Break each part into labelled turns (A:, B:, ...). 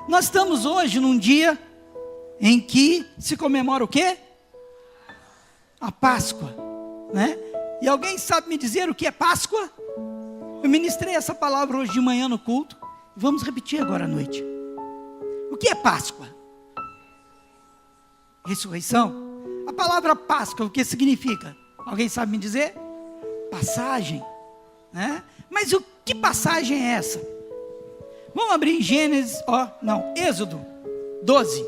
A: Nós estamos hoje num dia em que se comemora o quê? A Páscoa, né? E alguém sabe me dizer o que é Páscoa? Eu ministrei essa palavra hoje de manhã no culto. Vamos repetir agora à noite. O que é Páscoa? Ressurreição. A palavra Páscoa, o que significa? Alguém sabe me dizer? Passagem, né? Mas que passagem é essa? Vamos abrir em Gênesis, Êxodo 12.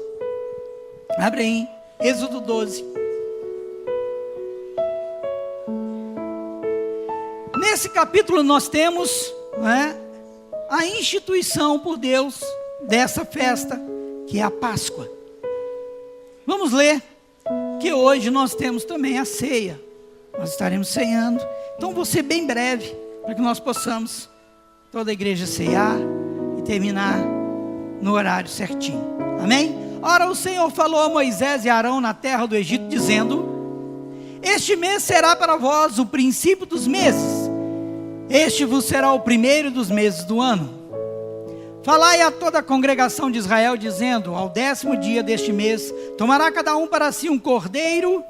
A: Abre aí, Êxodo 12. Nesse capítulo nós temos, né, a instituição por Deus dessa festa, que é a Páscoa. Vamos ler, que hoje nós temos também a ceia. Nós estaremos ceando. Então vou ser bem breve, para que nós possamos, toda a igreja, cear e terminar no horário certinho. Amém? Ora, o Senhor falou a Moisés e Arão na terra do Egito, dizendo: este mês será para vós o princípio dos meses. Este vos será o primeiro dos meses do ano. Falai a toda a congregação de Israel, dizendo: ao 10º dia deste mês, tomará cada um para si um cordeiro.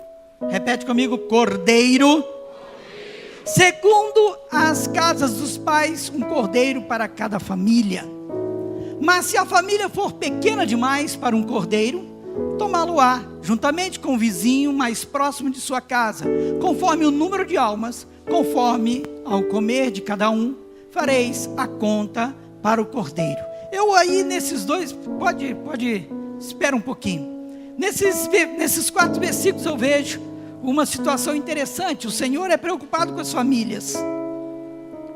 A: Repete comigo: cordeiro. Segundo as casas dos pais, um cordeiro para cada família. Mas se a família for pequena demais para um cordeiro, tomá-lo-á, juntamente com o vizinho mais próximo de sua casa, conforme o número de almas, conforme ao comer de cada um, fareis a conta para o cordeiro. Eu aí nesses dois, espera um pouquinho. Nesses 4 versículos eu vejo uma situação interessante. O Senhor é preocupado com as famílias.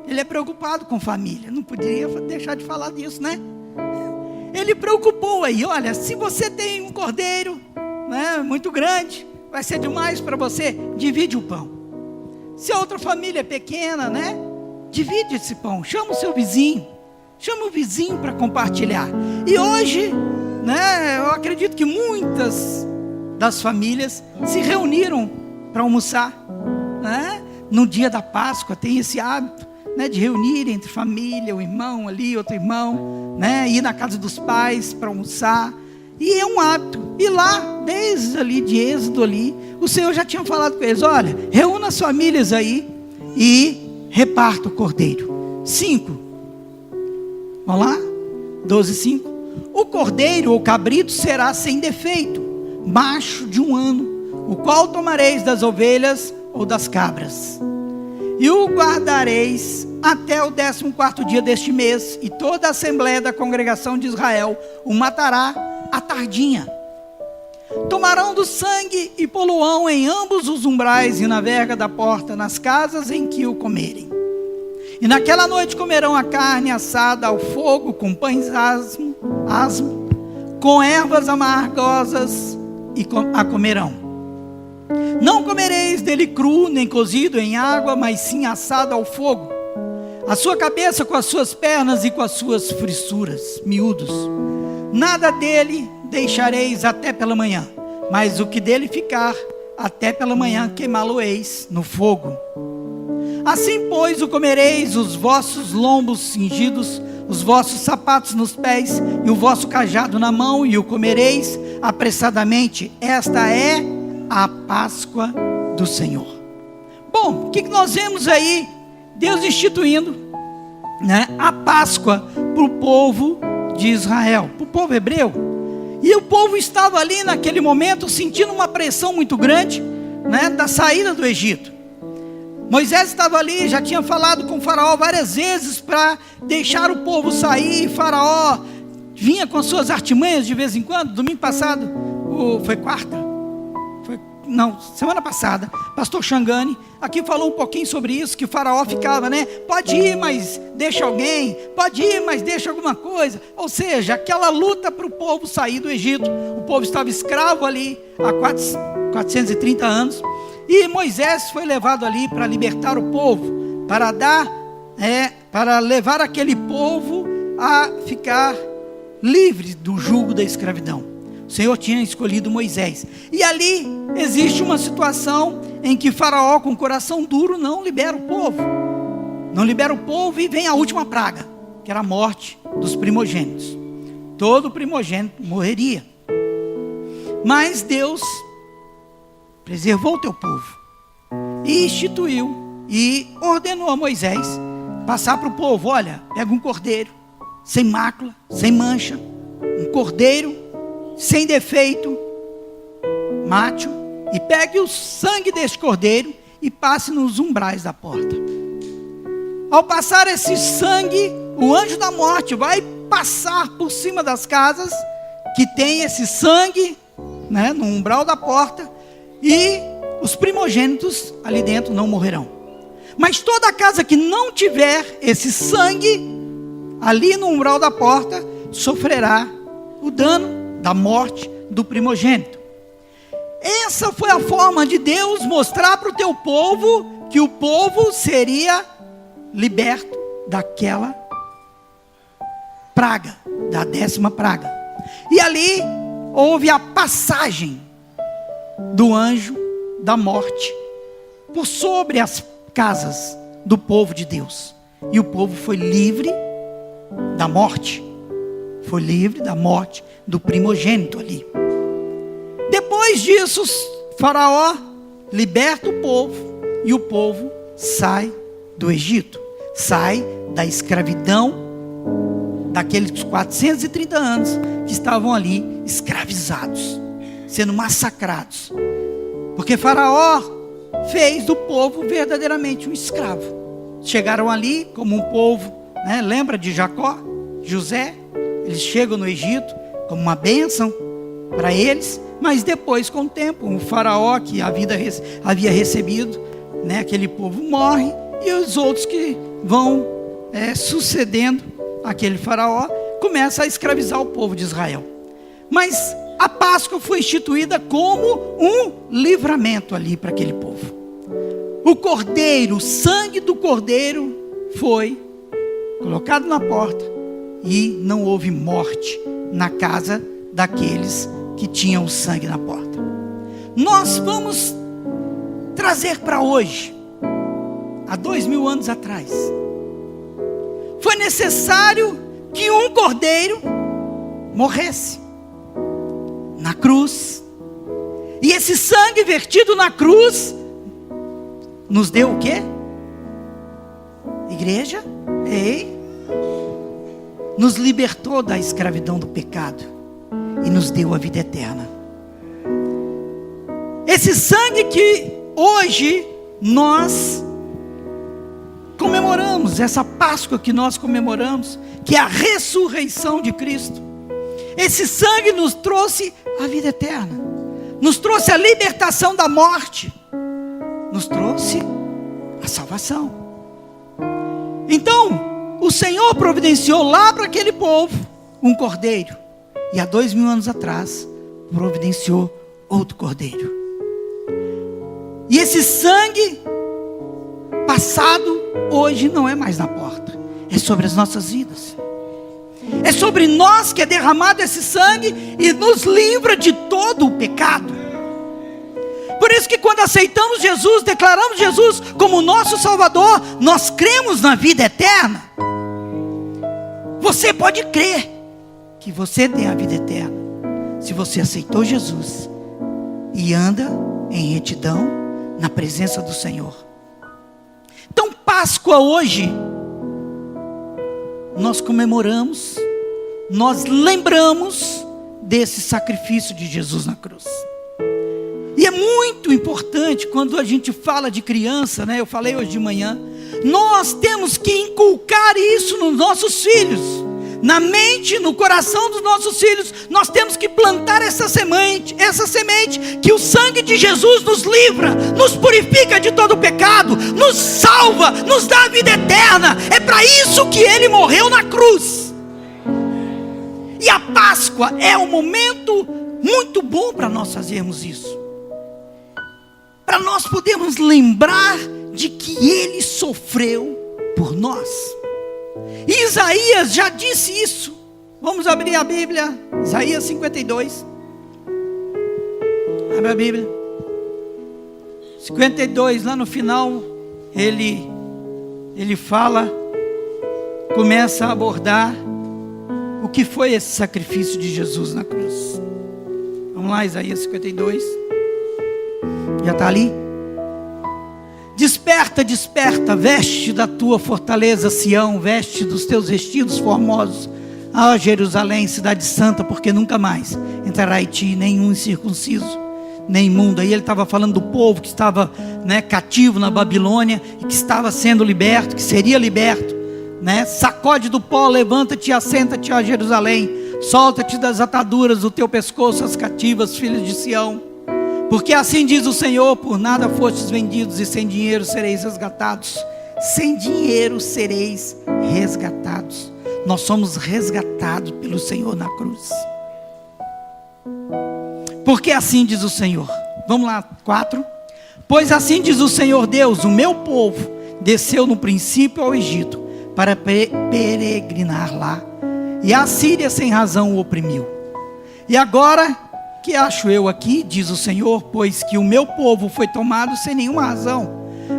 A: Ele é preocupado com família. Não poderia deixar de falar disso, né? Ele preocupou aí, olha, se você tem um cordeiro, né, muito grande, vai ser demais para você, divide o pão. Se a outra família é pequena, né, divide esse pão, chama o seu vizinho, chama o vizinho para compartilhar. E hoje, né, eu acredito que muitas das famílias se reuniram para almoçar, né? No dia da Páscoa tem esse hábito, né, de reunir entre família, um irmão ali, outro irmão, né, ir na casa dos pais para almoçar. E é um hábito. E lá, desde ali de Êxodo ali, o Senhor já tinha falado com eles: olha, reúna as famílias aí e reparta o cordeiro. 5. Vamos lá? 12:5. O cordeiro ou cabrito será sem defeito, macho de 1 ano, o qual tomareis das ovelhas ou das cabras, e o guardareis até o 14º dia deste mês, e toda a assembléia da congregação de Israel o matará à tardinha. Tomarão do sangue e poluão em ambos os umbrais e na verga da porta, nas casas em que o comerem. E naquela noite comerão a carne assada ao fogo, com pães asmo, com ervas amargosas, e a comerão. Não comereis dele cru, nem cozido em água, mas sim assado ao fogo, a sua cabeça com as suas pernas e com as suas frissuras, miúdos. Nada dele deixareis até pela manhã, mas o que dele ficar até pela manhã queimá-lo-eis no fogo. Assim, pois, o comereis, os vossos lombos cingidos, os vossos sapatos nos pés e o vosso cajado na mão, e o comereis apressadamente. Esta é a Páscoa do Senhor. Bom, o que nós vemos aí? Deus instituindo, né, a Páscoa para o povo de Israel, para o povo hebreu. E o povo estava ali naquele momento sentindo uma pressão muito grande, né, da saída do Egito. Moisés estava ali, já tinha falado com o faraó várias vezes para deixar o povo sair. E faraó vinha com suas artimanhas de vez em quando. Domingo passado, foi quarta? Semana passada, pastor Xangani aqui falou um pouquinho sobre isso, que o faraó ficava, né, pode ir, mas deixa alguém, pode ir, mas deixa alguma coisa. Ou seja, aquela luta para o povo sair do Egito. O povo estava escravo ali há 430 anos, e Moisés foi levado ali para libertar o povo, para levar aquele povo a ficar livre do jugo da escravidão. O Senhor tinha escolhido Moisés. E ali existe uma situação em que Faraó, com coração duro, não libera o povo. Não libera o povo, e vem a última praga, que era a morte dos primogênitos. todo primogênito morreria. Mas Deus preservou o teu povo e instituiu e ordenou a Moisés passar para o povo: olha, pega um cordeiro sem mácula, sem mancha, um cordeiro sem defeito, mate-o, e pegue o sangue deste cordeiro e passe nos umbrais da porta. Ao passar esse sangue, o anjo da morte vai passar por cima das casas que tem esse sangue, né, no umbral da porta, e os primogênitos ali dentro não morrerão. Mas toda casa que não tiver esse sangue ali no umbral da porta sofrerá o dano da morte do primogênito. Essa foi a forma de Deus mostrar para o teu povo que o povo seria liberto daquela praga, da 10ª praga. E ali houve a passagem do anjo da morte por sobre as casas do povo de Deus. E o povo foi livre da morte. Foi livre da morte do primogênito ali. Depois disso, Faraó liberta o povo e o povo sai do Egito. Sai da escravidão daqueles 430 anos que estavam ali escravizados, sendo massacrados. Porque Faraó fez do povo verdadeiramente um escravo. Chegaram ali como um povo, né? Lembra de Jacó, José? Eles chegam no Egito como uma bênção para eles, mas depois, com o tempo, o faraó que havia recebido, né, aquele povo morre, e os outros que vão sucedendo aquele faraó começam a escravizar o povo de Israel. Mas a Páscoa foi instituída como um livramento ali para aquele povo. O cordeiro, o sangue do cordeiro foi colocado na porta e não houve morte na casa daqueles que tinham o sangue na porta. Nós vamos trazer para hoje, há 2000 anos atrás, foi necessário que um cordeiro morresse na cruz, e esse sangue vertido na cruz nos deu o quê? Igreja? Ei! Nos libertou da escravidão do pecado e nos deu a vida eterna. Esse sangue que hoje nós comemoramos, essa Páscoa que nós comemoramos, que é a ressurreição de Cristo, esse sangue nos trouxe a vida eterna, nos trouxe a libertação da morte, nos trouxe a salvação. Então, o Senhor providenciou lá para aquele povo um cordeiro, e há 2000 anos atrás providenciou outro cordeiro. E esse sangue passado hoje não é mais na porta, é sobre as nossas vidas. É sobre nós que é derramado esse sangue e nos livra de todo o pecado. Por isso que quando aceitamos Jesus, declaramos Jesus como nosso Salvador, nós cremos na vida eterna. Você pode crer que você tem a vida eterna se você aceitou Jesus e anda em retidão na presença do Senhor. Então, Páscoa hoje, nós comemoramos, nós lembramos desse sacrifício de Jesus na cruz. E é muito importante quando a gente fala de criança, né? Eu falei hoje de manhã, nós temos que inculcar isso nos nossos filhos, na mente, no coração dos nossos filhos. Nós temos que plantar essa semente que o sangue de Jesus nos livra, nos purifica de todo pecado, nos salva, nos dá a vida eterna. É para isso que Ele morreu na cruz. E a Páscoa é um momento muito bom para nós fazermos isso, para nós podermos lembrar de que Ele sofreu por nós. E Isaías já disse isso. Vamos abrir a Bíblia, Isaías 52. Abre a Bíblia 52, lá no final ele fala, começa a abordar o que foi esse sacrifício de Jesus na cruz. Vamos lá, Isaías 52. Já está ali? Desperta, desperta, veste da tua fortaleza, Sião, veste dos teus vestidos formosos, ó Jerusalém, cidade santa, porque nunca mais entrará em ti nenhum incircunciso, nem imundo. Aí ele estava falando do povo que estava, cativo na Babilônia, e que estava sendo liberto, que seria liberto, sacode do pó, levanta-te e assenta-te, ó Jerusalém, solta-te das ataduras do teu pescoço, as cativas, filhos de Sião. Porque assim diz o Senhor: por nada fostes vendidos, e sem dinheiro sereis resgatados. Sem dinheiro sereis resgatados. Nós somos resgatados pelo Senhor na cruz. Porque assim diz o Senhor. Vamos lá, 4. Pois assim diz o Senhor Deus: o meu povo desceu no princípio ao Egito, para peregrinar lá, e a Síria sem razão o oprimiu. E agora, que acho eu aqui, diz o Senhor, pois que o meu povo foi tomado sem nenhuma razão,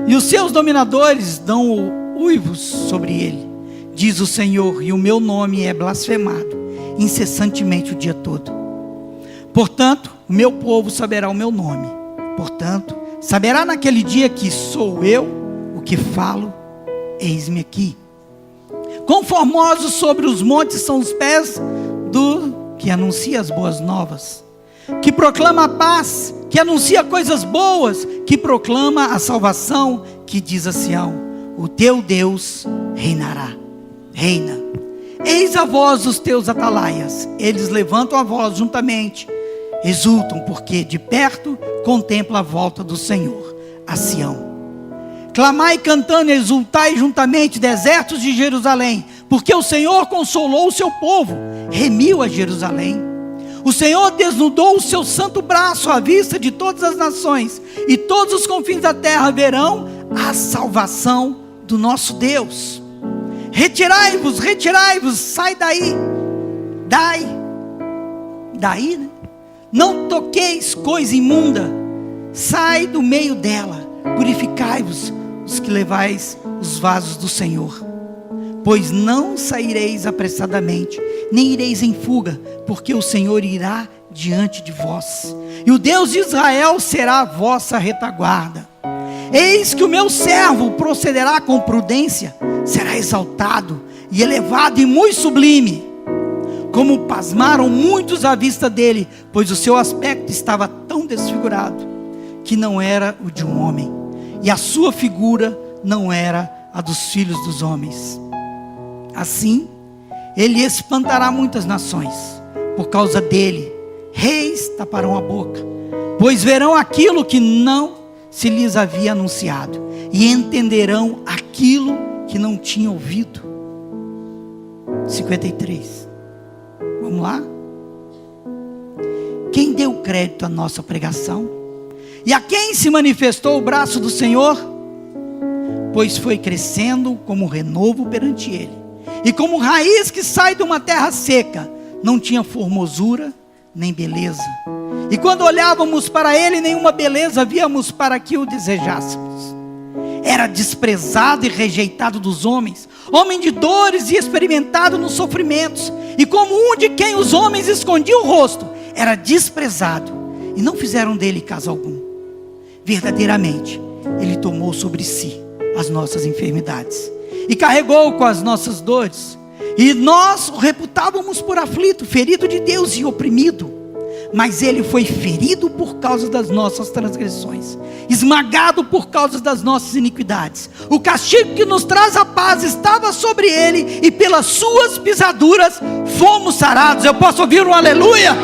A: e os seus dominadores dão uivos sobre ele, diz o Senhor, e o meu nome é blasfemado incessantemente o dia todo. Portanto, o meu povo saberá o meu nome. Portanto, saberá naquele dia que sou eu o que falo, eis-me aqui. Quão formosos sobre os montes são os pés do que anuncia as boas novas, que proclama a paz, que anuncia coisas boas, que proclama a salvação, que diz a Sião: o teu Deus reinará. Reina. Eis a voz dos teus atalaias, eles levantam a voz juntamente, exultam, porque de perto contempla a volta do Senhor a Sião. Clamai cantando, exultai juntamente, desertos de Jerusalém, porque o Senhor consolou o seu povo, remiu a Jerusalém. O Senhor desnudou o seu santo braço à vista de todas as nações, e todos os confins da terra verão a salvação do nosso Deus. Retirai-vos, retirai-vos, sai daí, daí, não toqueis coisa imunda, sai do meio dela, purificai-vos, os que levais os vasos do Senhor. Pois não saireis apressadamente, nem ireis em fuga, porque o Senhor irá diante de vós, e o Deus de Israel será a vossa retaguarda. Eis que o meu servo procederá com prudência, será exaltado e elevado e muito sublime. Como pasmaram muitos à vista dele, pois o seu aspecto estava tão desfigurado, que não era o de um homem, e a sua figura não era a dos filhos dos homens. Assim, ele espantará muitas nações, por causa dele, reis taparão a boca, pois verão aquilo que não se lhes havia anunciado, e entenderão aquilo que não tinham ouvido. 53. Vamos lá? Quem deu crédito à nossa pregação? E a quem se manifestou o braço do Senhor? Pois foi crescendo como renovo perante ele, e como raiz que sai de uma terra seca, não tinha formosura nem beleza, e quando olhávamos para ele, nenhuma beleza víamos para que o desejássemos. Era desprezado e rejeitado dos homens, homem de dores e experimentado nos sofrimentos, e como um de quem os homens escondiam o rosto, era desprezado, e não fizeram dele caso algum. Verdadeiramente, ele tomou sobre si as nossas enfermidades, e carregou com as nossas dores, e nós o reputávamos por aflito, ferido de Deus e oprimido. Mas ele foi ferido por causa das nossas transgressões, esmagado por causa das nossas iniquidades. O castigo que nos traz a paz estava sobre ele, e pelas suas pisaduras fomos sarados. Eu posso ouvir um aleluia?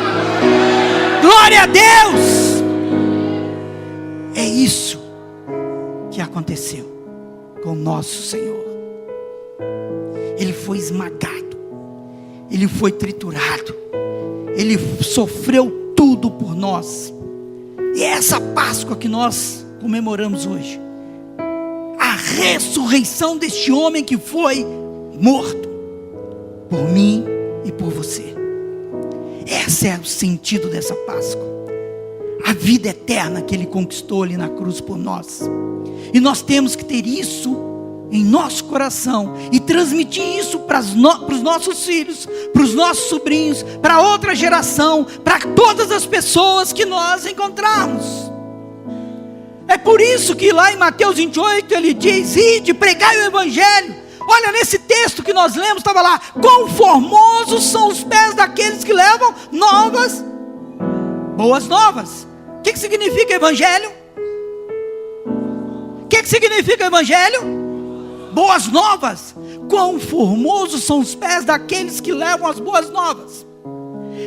A: Glória a Deus! É isso que aconteceu com o nosso Senhor. Ele foi esmagado, ele foi triturado, ele sofreu tudo por nós. E é essa Páscoa que nós comemoramos hoje, a ressurreição deste homem que foi morto por mim e por você. Esse é o sentido dessa Páscoa, a vida eterna que ele conquistou ali na cruz por nós. E nós temos que ter isso em nosso coração e transmitir isso para os nossos filhos, para os nossos sobrinhos, para outra geração, para todas as pessoas que nós encontrarmos. É por isso que lá em Mateus 28 ele diz: ide, pregai o evangelho. Olha, nesse texto que nós lemos, estava lá: quão formosos são os pés daqueles que levam boas novas. O que significa evangelho? O que significa evangelho? Boas novas. Quão formosos são os pés daqueles que levam as boas novas.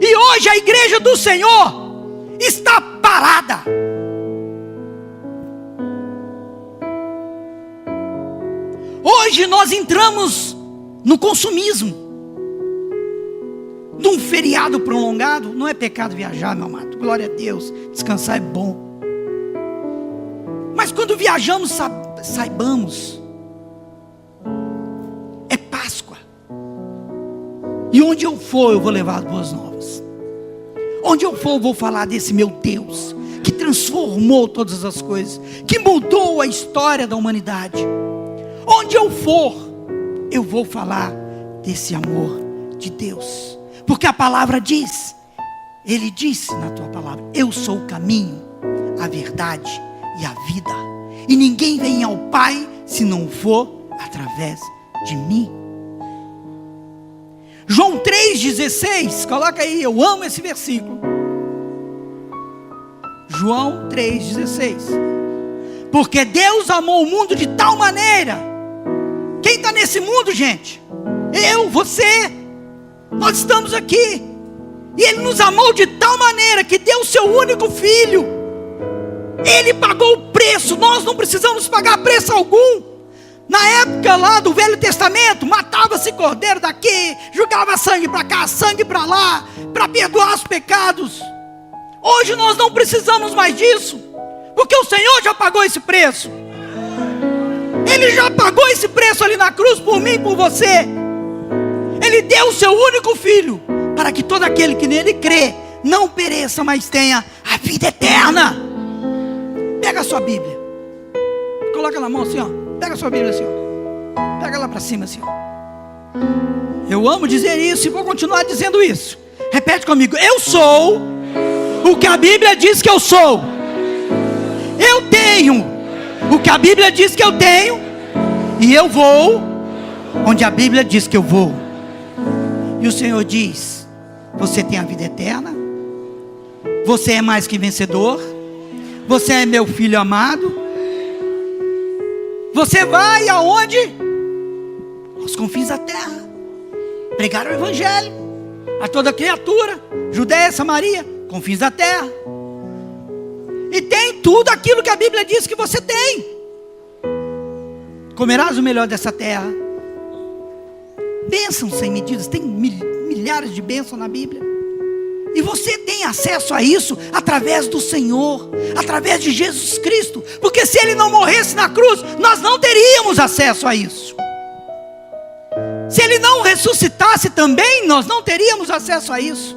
A: E hoje a igreja do Senhor está parada. Hoje nós entramos no consumismo. Num feriado prolongado, não é pecado viajar, meu amado, glória a Deus, descansar é bom. Mas quando viajamos, saibamos, é Páscoa. E onde eu for, eu vou levar as boas novas. Onde eu for, eu vou falar desse meu Deus, que transformou todas as coisas, que mudou a história da humanidade. Onde eu for, eu vou falar desse amor de Deus. Porque a palavra diz, Ele disse na tua palavra: eu sou o caminho, a verdade e a vida. E ninguém vem ao Pai se não for através de mim. João 3,16, coloca aí, eu amo esse versículo. João 3,16. Porque Deus amou o mundo de tal maneira. Quem está nesse mundo, gente? Eu, você, nós estamos aqui. E Ele nos amou de tal maneira que deu o seu único filho. Ele pagou o preço, nós não precisamos pagar preço algum. Na época lá do Velho Testamento, matava-se cordeiro daqui, jogava sangue para cá, sangue para lá, para perdoar os pecados. Hoje nós não precisamos mais disso, porque o Senhor já pagou esse preço. Ele já pagou esse preço ali na cruz por mim e por você. Ele deu o seu único filho, para que todo aquele que nele crê não pereça, mas tenha a vida eterna. Pega a sua Bíblia, coloca na mão assim, ó. Pega a sua Bíblia assim, ó. Pega lá para cima assim, ó. Eu amo dizer isso e vou continuar dizendo isso. Repete comigo: eu sou o que a Bíblia diz que eu sou. Eu tenho o que a Bíblia diz que eu tenho. E eu vou onde a Bíblia diz que eu vou. E o Senhor diz: você tem a vida eterna. Você é mais que vencedor. Você é meu filho amado. Você vai aonde? Aos confins da terra. Pregar o evangelho a toda criatura. Judéia, Samaria, confins da terra. E tem tudo aquilo que a Bíblia diz que você tem. Comerás o melhor dessa terra. Bênçãos sem medidas. Tem milhares de bênçãos na Bíblia. E você tem acesso a isso através do Senhor, através de Jesus Cristo. Porque se Ele não morresse na cruz, nós não teríamos acesso a isso. Se Ele não ressuscitasse também, nós não teríamos acesso a isso.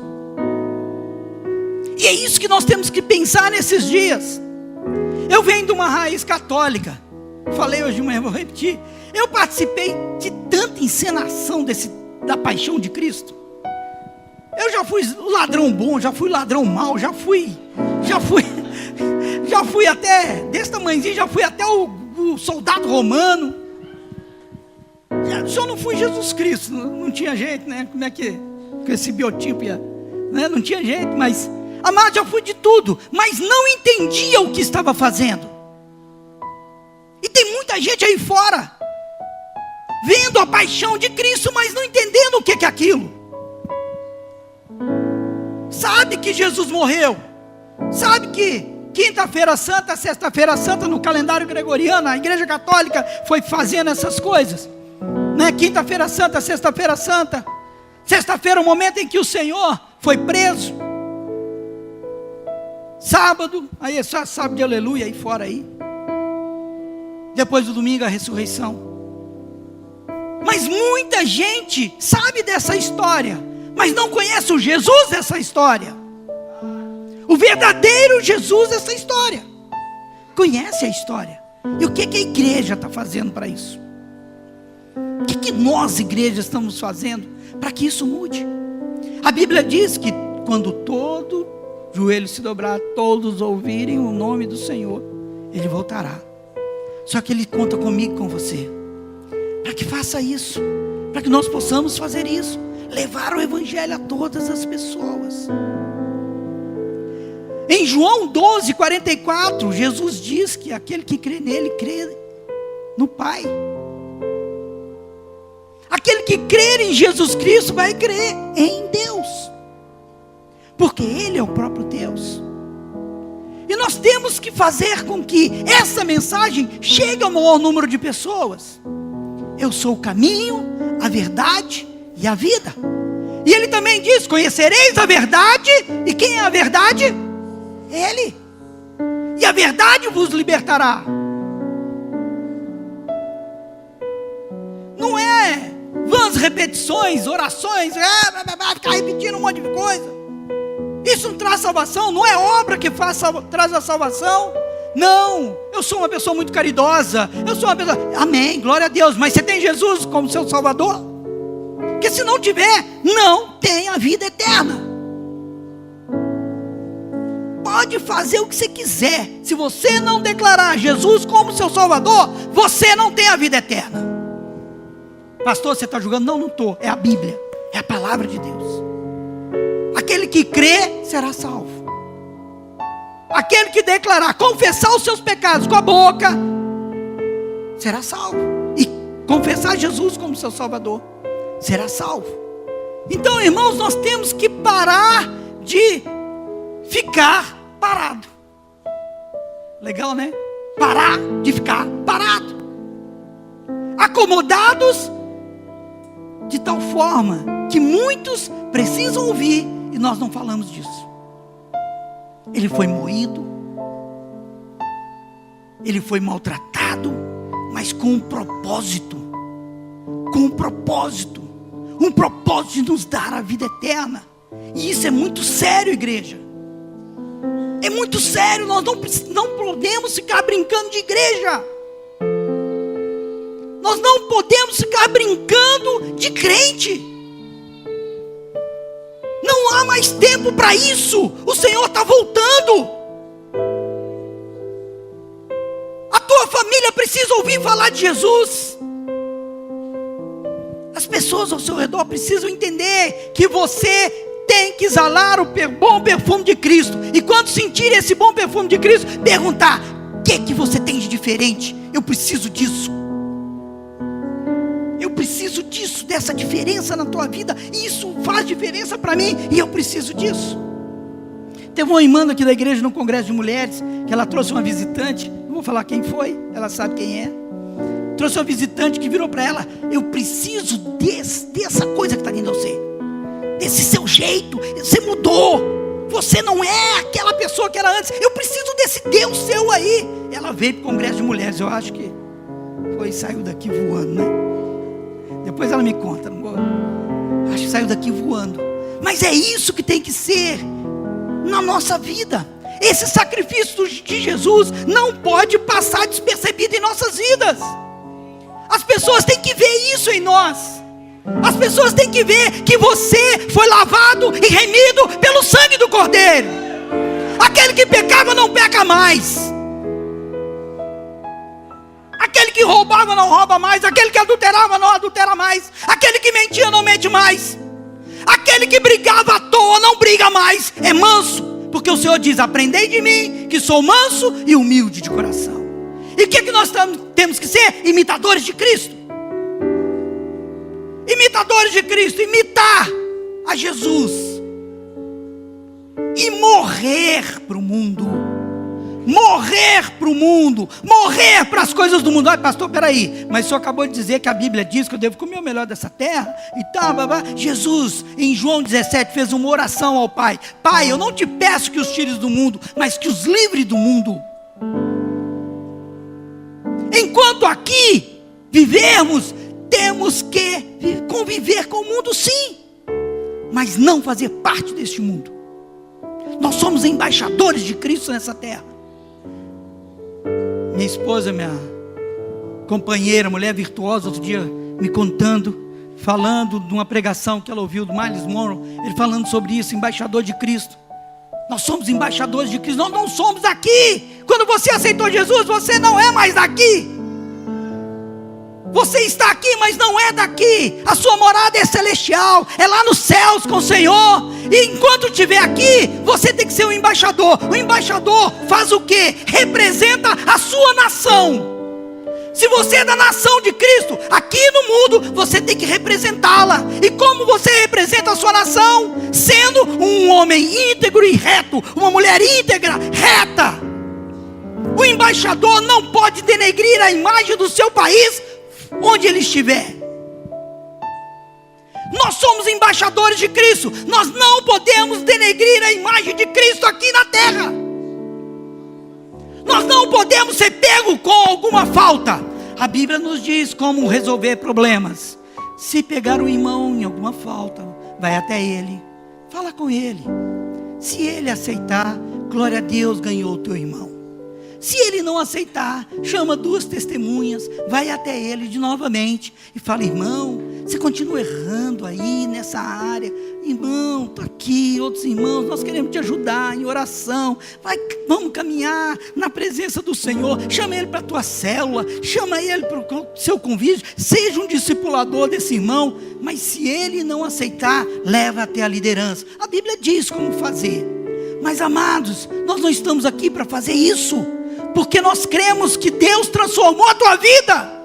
A: E é isso que nós temos que pensar nesses dias. Eu venho de uma raiz católica. Falei hoje de manhã, vou repetir. Eu participei de tanta encenação da paixão de Cristo. Eu já fui ladrão bom, já fui ladrão mau, já fui até, desse tamanhozinho, já fui até o soldado romano. Só não fui Jesus Cristo, não tinha jeito, né? Como é que, com esse biotipo, né? Não tinha jeito, mas, amado, já fui de tudo, mas não entendia o que estava fazendo. E tem muita gente aí fora, vendo a paixão de Cristo, mas não entendendo o que é aquilo. Sabe que Jesus morreu, sabe que quinta-feira santa, sexta-feira santa no calendário gregoriano, a igreja católica foi fazendo essas coisas, né? Quinta-feira santa, sexta-feira santa, sexta-feira o momento em que o Senhor foi preso, sábado, aí é só sábado de aleluia aí fora aí, depois do domingo a ressurreição. Mas muita gente sabe dessa história, mas não conhece o Jesus dessa história. O verdadeiro Jesus dessa história. Conhece a história. E o que a igreja está fazendo para isso? O que nós, igreja, estamos fazendo para que isso mude? A Bíblia diz que quando todo joelho se dobrar, todos ouvirem o nome do Senhor, Ele voltará. Só que Ele conta comigo, com você, para que faça isso, para que nós possamos fazer isso, levar o Evangelho a todas as pessoas. Em João 12, 44, Jesus diz que aquele que crê nele, crê no Pai. Aquele que crer em Jesus Cristo vai crer em Deus, porque Ele é o próprio Deus. E nós temos que fazer com que essa mensagem chegue ao maior número de pessoas. Eu sou o caminho, a verdade e a vida. E Ele também diz: conhecereis a verdade. E quem é a verdade? Ele. E a verdade vos libertará. Não é vãs repetições, orações, ficar repetindo um monte de coisa. Isso não traz salvação. Não é obra que traz a salvação. Não, eu sou uma pessoa muito caridosa, eu sou uma pessoa, amém, glória a Deus. Mas você tem Jesus como seu Salvador? Porque se não tiver, não tem a vida eterna. Pode fazer o que você quiser, se você não declarar Jesus como seu Salvador, você não tem a vida eterna. Pastor, você está julgando? Não, não estou. É a Bíblia, é a palavra de Deus. Aquele que crê será salvo. Aquele que declarar, confessar os seus pecados com a boca, será salvo. E confessar Jesus como seu Salvador, será salvo. Então, irmãos, nós temos que parar de ficar parado. Legal, né? Parar de ficar parado, acomodados, de tal forma que muitos precisam ouvir e nós não falamos disso. Ele foi moído, ele foi maltratado, mas com um propósito, um propósito de nos dar a vida eterna. E isso é muito sério, igreja. É muito sério. Nós não podemos ficar brincando de igreja. Nós não podemos ficar brincando de crente. Não há mais tempo para isso. O Senhor está voltando. A tua família precisa ouvir falar de Jesus. As pessoas ao seu redor precisam entender que você tem que exalar o bom perfume de Cristo. E quando sentir esse bom perfume de Cristo, perguntar: o que você tem de diferente? Eu preciso disso. Eu preciso disso, dessa diferença na tua vida. E isso faz diferença para mim. E eu preciso disso. Teve uma irmã aqui da igreja, no congresso de mulheres, que ela trouxe uma visitante. Não vou falar quem foi, ela sabe quem é. Trouxe uma visitante que virou para ela: eu preciso dessa coisa que está dentro de você, desse seu jeito. Você mudou, você não é aquela pessoa que era antes. Eu preciso desse Deus seu aí. Ela veio para o congresso de mulheres. Eu acho que saiu daqui voando, né? Depois ela me conta. Acho que saiu daqui voando. Mas é isso que tem que ser na nossa vida. Esse sacrifício de Jesus não pode passar despercebido em nossas vidas. As pessoas têm que ver isso em nós. As pessoas têm que ver que você foi lavado e remido pelo sangue do Cordeiro. Aquele que pecava não peca mais. Aquele que roubava não rouba mais. Aquele que adulterava não adultera mais. Aquele que mentia não mente mais. Aquele que brigava à toa não briga mais. É manso, porque o Senhor diz: aprendei de mim, que sou manso e humilde de coração. E o que nós temos que ser? Imitadores de Cristo. Imitadores de Cristo. Imitar a Jesus. E morrer para o mundo. Morrer para o mundo. Morrer para as coisas do mundo. Ai, pastor, peraí, mas o senhor acabou de dizer que a Bíblia diz que eu devo comer o melhor dessa terra e tal, Jesus, em João 17, fez uma oração ao Pai: Pai, eu não te peço que os tires do mundo, mas que os livre do mundo. Enquanto aqui vivermos, temos que conviver com o mundo, sim, mas não fazer parte deste mundo. Nós somos embaixadores de Cristo nessa terra. Minha esposa, minha companheira, mulher virtuosa, outro dia me contando, falando de uma pregação que ela ouviu do Miles Monroe, ele falando sobre isso, embaixador de Cristo. Nós somos embaixadores de Cristo, nós não somos daqui. Quando você aceitou Jesus, você não é mais daqui. Você está aqui, mas não é daqui. A sua morada é celestial, é lá nos céus com o Senhor. E enquanto estiver aqui, você tem que ser um embaixador. O embaixador faz o quê? Representa a sua nação. Se você é da nação de Cristo, aqui no mundo, você tem que representá-la. E como você representa a sua nação? Sendo um homem íntegro e reto, uma mulher íntegra, reta. O embaixador não pode denegrir a imagem do seu país, onde ele estiver. Nós somos embaixadores de Cristo. Nós não podemos denegrir a imagem de Cristo aqui na terra. Nós não podemos ser pego com alguma falta. A Bíblia nos diz como resolver problemas. Se pegar o irmão em alguma falta, vai até ele, fala com ele. Se ele aceitar, glória a Deus, ganhou o teu irmão. Se ele não aceitar, chama 2 testemunhas, vai até ele de novamente e fala: irmão, você continua errando aí nessa área. Irmão, está aqui, outros irmãos, nós queremos te ajudar em oração. Vamos caminhar na presença do Senhor. Chama ele para a tua célula, chama ele para o seu convite. Seja um discipulador desse irmão. Mas se ele não aceitar, leva até a liderança. A Bíblia diz como fazer. Mas amados, nós não estamos aqui para fazer isso, porque nós cremos que Deus transformou a tua vida.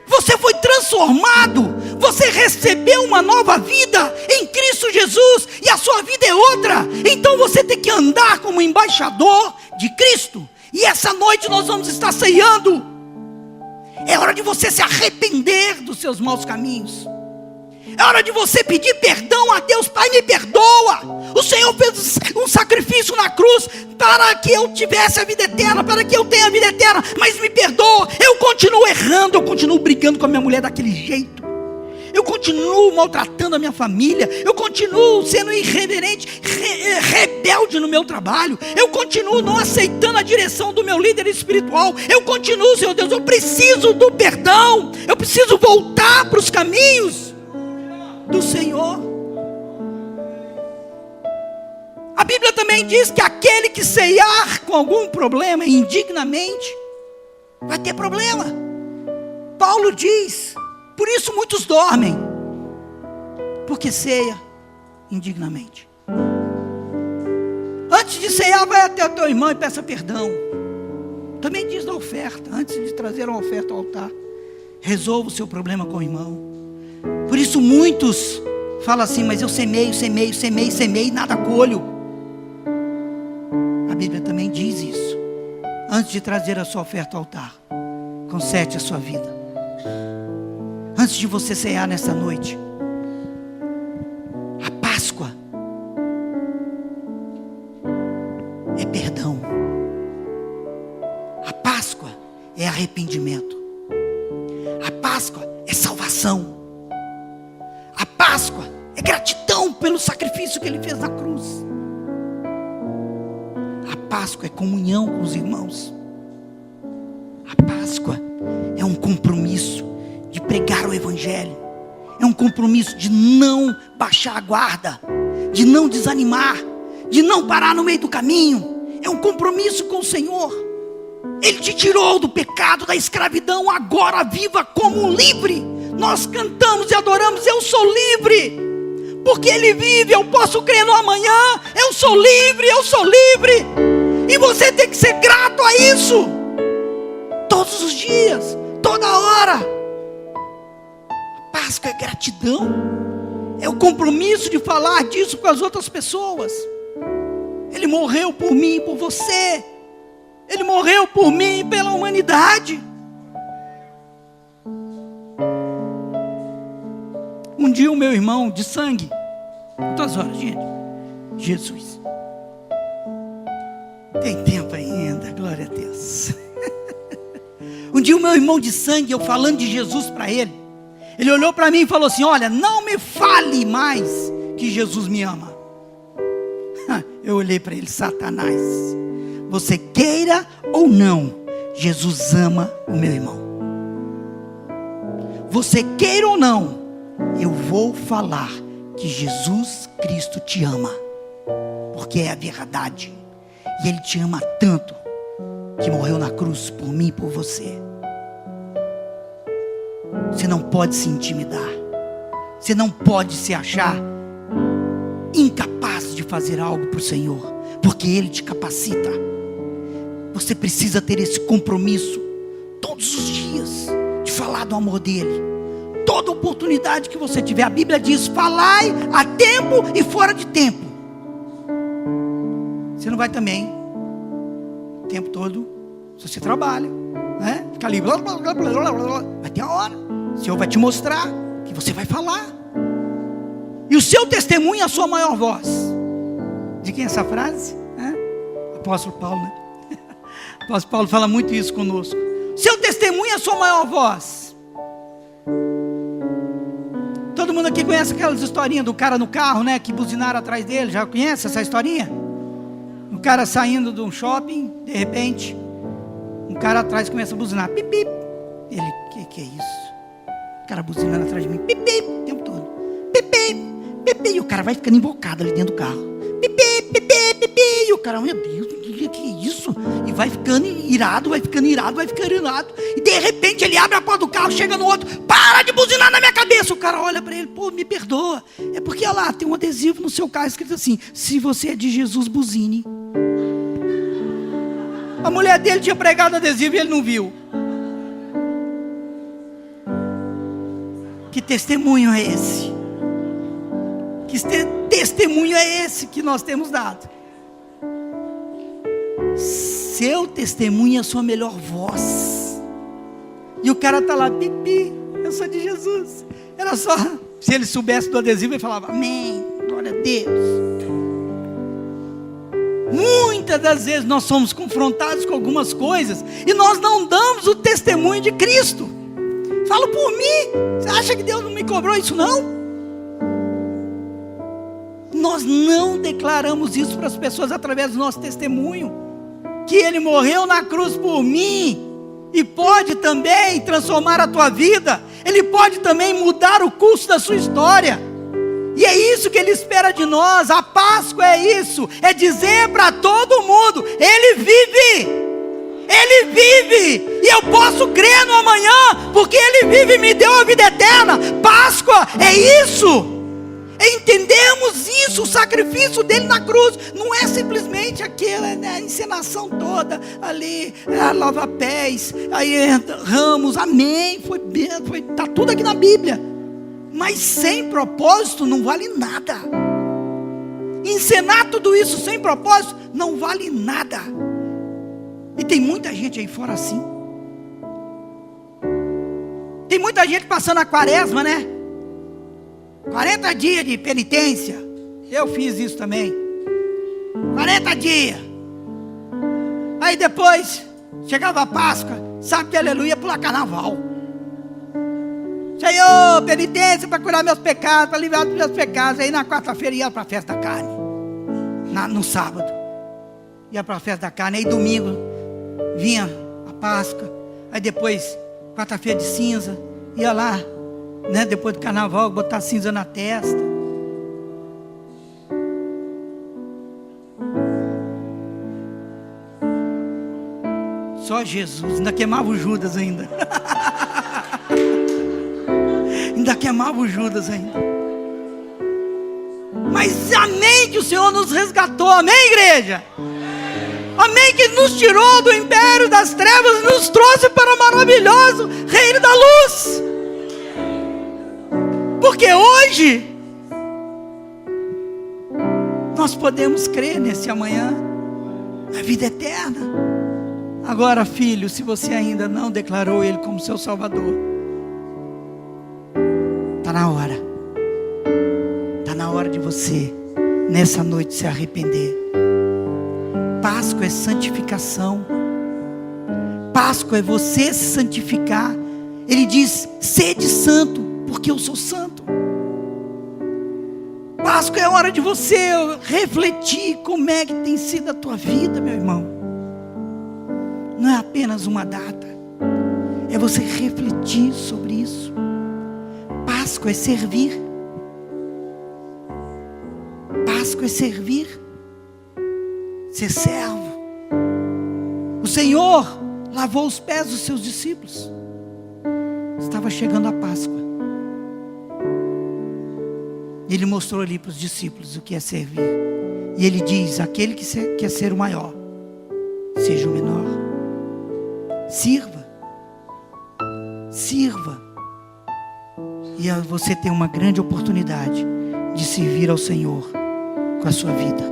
A: Você foi transformado. Você recebeu uma nova vida em Cristo Jesus. E a sua vida é outra. Então você tem que andar como embaixador de Cristo. E essa noite nós vamos estar ceando. É hora de você se arrepender dos seus maus caminhos. É hora de você pedir perdão a Deus. Pai, me perdoa. O Senhor fez um sacrifício na cruz para que eu tivesse a vida eterna, para que eu tenha a vida eterna. Mas me perdoa. Eu continuo errando, eu continuo brigando com a minha mulher daquele jeito. Eu continuo maltratando a minha família. Eu continuo sendo irreverente, rebelde no meu trabalho. Eu continuo não aceitando a direção do meu líder espiritual. Eu continuo, Senhor Deus, eu preciso do perdão. Eu preciso voltar para os caminhos do Senhor. A Bíblia também diz que aquele que ceiar com algum problema indignamente vai ter problema. Paulo diz: por isso muitos dormem, porque ceia indignamente. Antes de ceiar, vai até o teu irmão e peça perdão. Também diz na oferta, antes de trazer uma oferta ao altar, resolva o seu problema com o irmão. Por isso muitos falam assim: mas eu semeio, nada colho. A Bíblia também diz isso. Antes de trazer a sua oferta ao altar, conserte a sua vida. Antes de você cear nessa noite, a Páscoa é perdão. A Páscoa é arrependimento. A Páscoa é salvação. A Páscoa é gratidão pelo sacrifício que Ele fez na cruz. A Páscoa é comunhão com os irmãos. A Páscoa é um compromisso de pregar o Evangelho. É um compromisso de não baixar a guarda, de não desanimar, de não parar no meio do caminho. É um compromisso com o Senhor. Ele te tirou do pecado, da escravidão. Agora viva como um livre. Nós cantamos e adoramos: eu sou livre, porque Ele vive. Eu posso crer no amanhã. Eu sou livre, eu sou livre. E você tem que ser grato a isso, todos os dias, toda hora. A Páscoa é gratidão. É o compromisso de falar disso com as outras pessoas. Ele morreu por mim e por você. Ele morreu por mim e pela humanidade. Um dia o meu irmão de sangue, quantas horas, gente? Jesus. Tem tempo ainda, glória a Deus. Um dia o meu irmão de sangue, eu falando de Jesus para ele, ele olhou para mim e falou assim: olha, não me fale mais que Jesus me ama. Eu olhei para ele: Satanás, você queira ou não, Jesus ama o meu irmão. você queira ou não, eu vou falar que Jesus Cristo te ama, porque é a verdade, e Ele te ama tanto, que morreu na cruz por mim e por você. Você não pode se intimidar, você não pode se achar incapaz de fazer algo para o Senhor, porque Ele te capacita. Você precisa ter esse compromisso todos os dias de falar do amor dele. Toda oportunidade que você tiver, a Bíblia diz: falai a tempo e fora de tempo. Você não vai também o tempo todo, se você trabalha, né? Fica ali, blá, blá, blá, blá, blá, blá. Vai ter a hora, o Senhor vai te mostrar que você vai falar, e o seu testemunho é a sua maior voz. De quem é essa frase? Apóstolo Paulo, né? Apóstolo Paulo fala muito isso conosco. Seu testemunho é a sua maior voz. Todo mundo aqui conhece aquelas historinhas do cara no carro, né? Que buzinaram atrás dele. Já conhece essa historinha? O cara saindo de um shopping, de repente, um cara atrás começa a buzinar. Pip, pip. Ele, que é isso? O cara buzinando atrás de mim. Pip, pip, o tempo todo. Pip, pip, pip, pip. E o cara vai ficando invocado ali dentro do carro. Pip, pip, pip, pip, pip. E o cara, meu Deus, que é isso? E vai ficando irado, vai ficando irado, vai ficando irado. E de repente ele abre a porta do carro, chega no outro: para de buzinar na minha cabeça. O cara olha para ele: pô, me perdoa. É porque, olha lá, tem um adesivo no seu carro escrito assim: se você é de Jesus, buzine. A mulher dele tinha pregado adesivo e ele não viu. Que testemunho é esse? Que testemunho é esse que nós temos dado? Seu testemunho é a sua melhor voz. E o cara está lá: pipi, eu sou de Jesus. Era só, se ele soubesse do adesivo, ele falava: amém, glória a Deus. Muitas das vezes nós somos confrontados com algumas coisas e nós não damos o testemunho de Cristo. Falo por mim. Você acha que Deus não me cobrou isso, não? Nós não declaramos isso para as pessoas através do nosso testemunho, que Ele morreu na cruz por mim, e pode também transformar a tua vida. Ele pode também mudar o curso da sua história. E é isso que Ele espera de nós. A Páscoa é isso, é dizer para todo mundo: Ele vive, Ele vive, e eu posso crer no amanhã, porque Ele vive e me deu a vida eterna. Páscoa é isso. Entendemos isso, o sacrifício dele na cruz não é simplesmente aquela, né, encenação toda ali, lava-pés, aí ramos, amém, tá tudo aqui na Bíblia, mas sem propósito não vale nada. Encenar tudo isso sem propósito não vale nada. E tem muita gente aí fora assim. Tem muita gente passando a quaresma, né? 40 dias de penitência. Eu fiz isso também. 40 dias. Aí depois chegava a Páscoa, sabe que aleluia, pular carnaval. Senhor, penitência para curar meus pecados, para livrar dos meus pecados. Aí na quarta-feira ia para a festa da carne. No sábado ia para a festa da carne. Aí domingo vinha a Páscoa. Aí depois, quarta-feira de cinza, ia lá, né, depois do carnaval, botar cinza na testa. Só Jesus. Ainda queimava o Judas ainda. Ainda queimava o Judas ainda. Mas amém que o Senhor nos resgatou. Amém, igreja? Amém que nos tirou do império das trevas e nos trouxe para o maravilhoso reino da luz. Porque hoje nós podemos crer nesse amanhã, na vida eterna. Agora, filho, se você ainda não declarou Ele como seu Salvador, está na hora. Está na hora de você, nessa noite, se arrepender. Páscoa é santificação. Páscoa é você se santificar. Ele diz: sede santo, porque eu sou santo. Páscoa é hora de você refletir como é que tem sido a tua vida, meu irmão. Não é apenas uma data, é você refletir sobre isso. Páscoa é servir. Páscoa é servir. Ser servo. O Senhor lavou os pés dos seus discípulos. Estava chegando a Páscoa. Ele mostrou ali para os discípulos o que é servir. E ele diz: aquele que quer ser o maior, seja o menor. Sirva. Sirva. E você tem uma grande oportunidade de servir ao Senhor com a sua vida.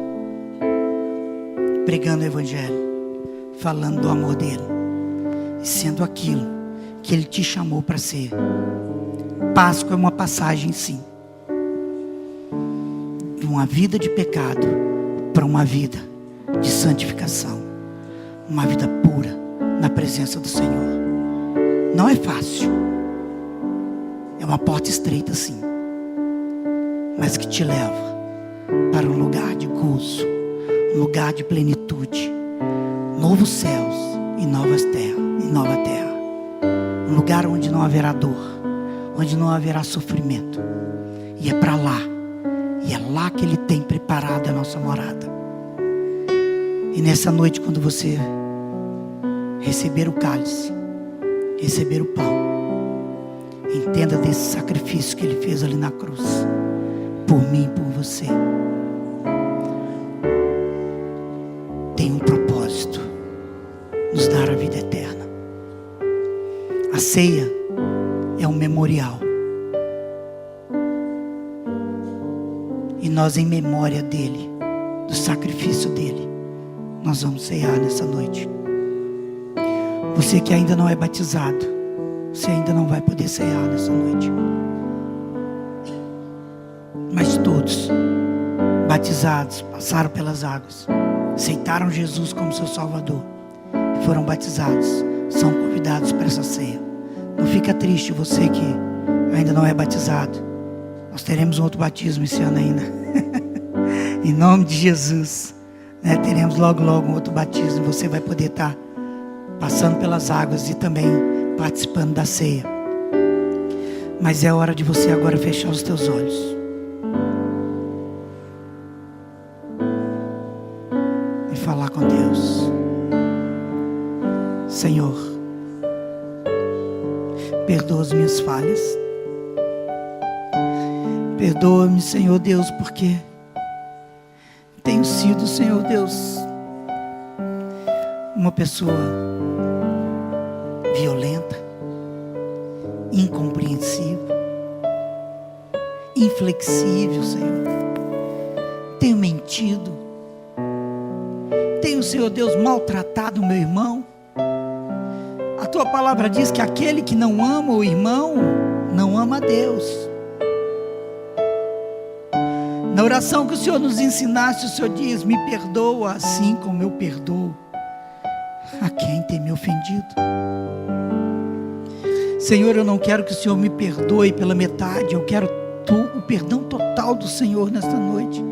A: Pregando o Evangelho. Falando do amor dele. E sendo aquilo que ele te chamou para ser. Páscoa é uma passagem, sim. De uma vida de pecado para uma vida de santificação. Uma vida pura na presença do Senhor. Não é fácil. É uma porta estreita, sim. Mas que te leva para um lugar de gozo. Um lugar de plenitude. Novos céus e nova terra. Um lugar onde não haverá dor. Onde não haverá sofrimento. E é para lá. E é lá que Ele tem preparado a nossa morada. E nessa noite, quando você receber o cálice, receber o pão, entenda desse sacrifício que Ele fez ali na cruz, por mim e por você. Tem um propósito: nos dar a vida eterna. A ceia é um memorial. E nós, em memória dele, do sacrifício dele, nós vamos ceiar nessa noite. Você que ainda não é batizado, você ainda não vai poder ceiar nessa noite. Mas todos, batizados, passaram pelas águas, aceitaram Jesus como seu Salvador, e foram batizados, são convidados para essa ceia. Não fica triste você que ainda não é batizado. Nós teremos um outro batismo esse ano ainda. Em nome de Jesus. Teremos logo um outro batismo. Você vai poder estar passando pelas águas e também participando da ceia. Mas é hora de você agora fechar os teus olhos e falar com Deus. Senhor, perdoa as minhas falhas. Perdoa-me, Senhor Deus, porque tenho sido, Senhor Deus, uma pessoa violenta, incompreensível, inflexível, Senhor. Tenho mentido. Tenho, Senhor Deus, maltratado o meu irmão. A Tua palavra diz que aquele que não ama o irmão, não ama a Deus. Na oração que o Senhor nos ensinaste, o Senhor diz: me perdoa assim como eu perdoo a quem tem me ofendido. Senhor, eu não quero que o Senhor me perdoe pela metade. Eu quero o perdão total do Senhor nesta noite.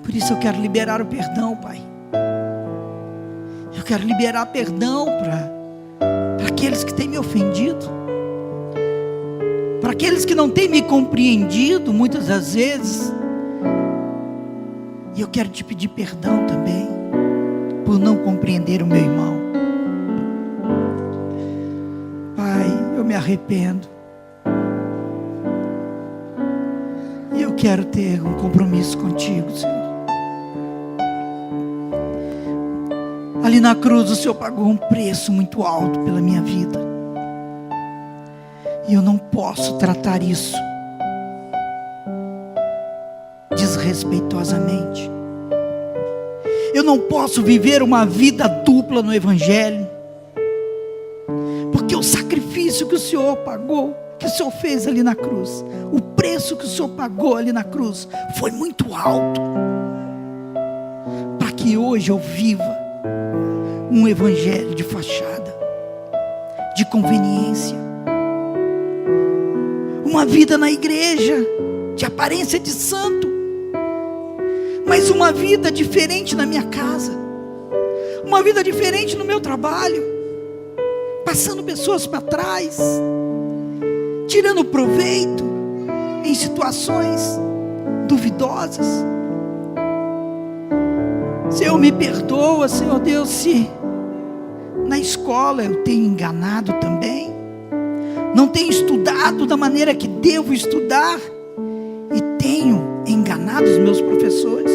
A: Por isso eu quero liberar o perdão, Pai. Eu quero liberar perdão para aqueles que têm me ofendido, para aqueles que não têm me compreendido muitas das vezes. E eu quero te pedir perdão também por não compreender o meu irmão. Pai, eu me arrependo. E eu quero ter um compromisso contigo, Senhor. Ali na cruz o Senhor pagou um preço muito alto pela minha vida. E eu não posso tratar isso desrespeitosamente. Eu não posso viver uma vida dupla no Evangelho. Porque o sacrifício que o Senhor pagou, que o Senhor fez ali na cruz, o preço que o Senhor pagou ali na cruz, foi muito alto. Para que hoje eu viva um Evangelho de fachada, de conveniência. Uma vida na igreja, de aparência de santo, mas uma vida diferente na minha casa, uma vida diferente no meu trabalho, passando pessoas para trás, tirando proveito em situações duvidosas. Senhor, me perdoa, Senhor Deus, se na escola eu tenho enganado também, não tenho estudado da maneira que devo estudar e tenho enganado os meus professores.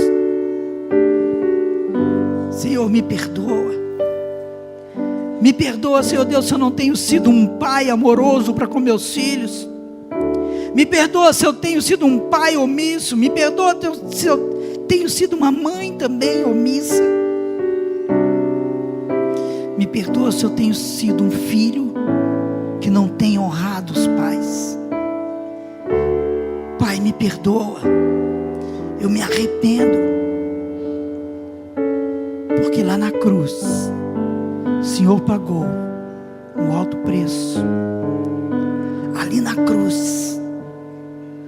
A: Senhor, me perdoa. Me perdoa, Senhor Deus, se eu não tenho sido um pai amoroso para com meus filhos. Me perdoa se eu tenho sido um pai omisso. Me perdoa se eu tenho sido uma mãe também omissa. Me perdoa se eu tenho sido um filho que não tem honrado os pais. Pai, me perdoa. Eu me arrependo. Porque lá na cruz o Senhor pagou um alto preço. Ali na cruz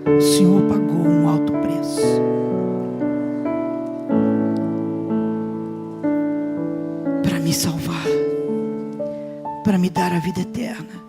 A: o Senhor pagou um alto preço. Para me salvar, para me dar a vida eterna.